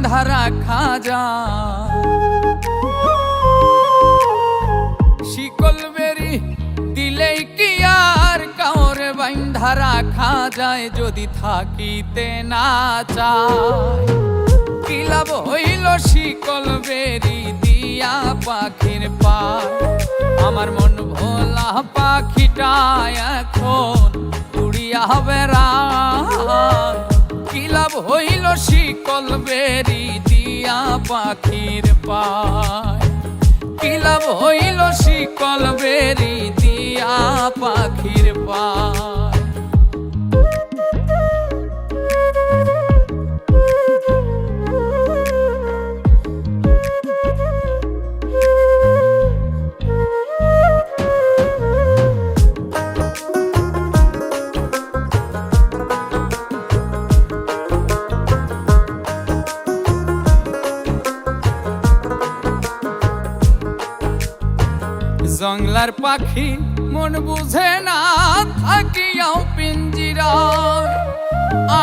বাইন্ধা রাখা যায়। শিকল বেরি দিলেই কি আর কাউরে বাইন্ধা রাখা যায়, যদি থাকিতে না চায়। কি লাভ হইল শিকল বেরি দিয়া পাখির পায়, আমার মন ভোলা পাখিটা এখন উড়িয়া বেড়ায়। কি লাভ হইল শিকল বেরি দিয়া পাখির পায়, কি লাভ হইল শিকল বেরি দিয়া পাখির পায়। জংলার পাখি মন বুঝে না থাকিয়াও পিঞ্জিরায়,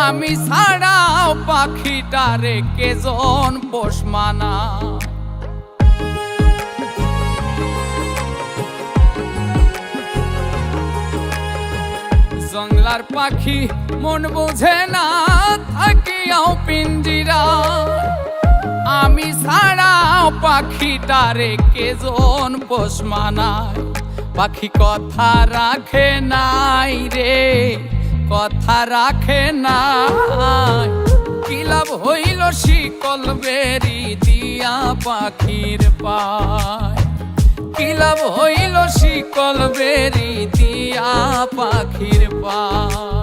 আমি ছাড়াও পাখিটারে কেজন পোষ মানায়। জংলার পাখি মন বুঝে না থাকিয়াও পিঞ্জিরায়, আমি ছাড়াও পাখিটারে কেজন পোষ মানায়। পাখি কথা রাখে নাই রে, কথা রাখে নাই। কি লাভ হইল শিকল বেরি দিয়া পাখির পায়, কি লাভ হইল শিকল বেরি দিয়া পাখির পায়।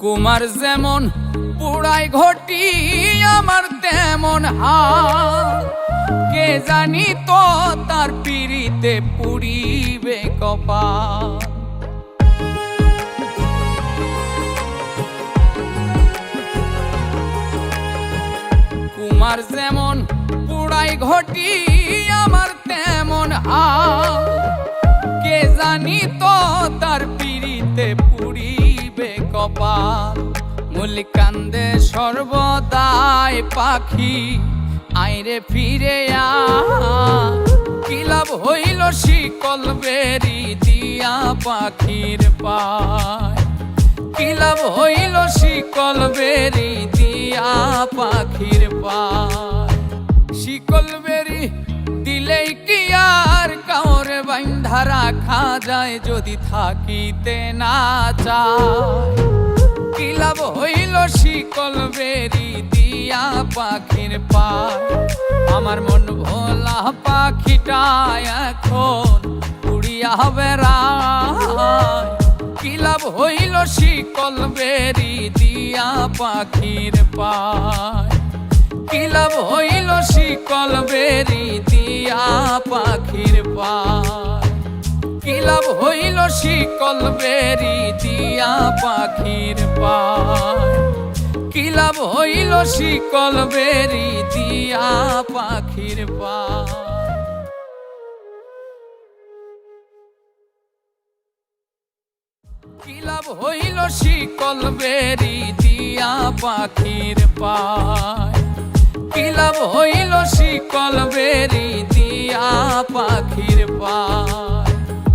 কুমার যেমন পুড়াই ঘটি আমার তেমন হাল, কে জানি তো তার পিড়িতে পুড়িবে কপাল। কুমার যেমন পুড়াই ঘটি আমার তেমন হাল, কে জানি তো তার পিড়িতে পুড়িবে কপাল। মূল কান্দে সর্বদাই পাখি আইরে ফিরে আ, কি লাভ হইল শিকল বেরি দিয়া পাখির পায়, কি লাভ হইল শিকল বেরি দিয়া পাখির পায়। শিকল বেরি দিলেই কি আর কাউরে বাইন্ধা রাখা যায়, যদি থাকিতে না চায়। কি লাভ হইল শিকল বেরি দিয়া পাখির পায়, আমার মন ভোলা পাখিটা এখন উড়িয়া বেড়ায়। কি লাভ হইল শিকল বেরি দিয়া পাখির পায়, কি লাভ হইল শিকল বেরি দিয়া পাখির পায়, কি লাভ হইল শিকল বেরি দিয়া পাখির পায়, কি লাভ হইল শিকল বেরি দিয়া পাখির পায়। কি লাভ হইল শিকল বেরি দিয়া পাখির পায়, কি লাভ হইল শিকল বেরি দিয়া পাখির পায়।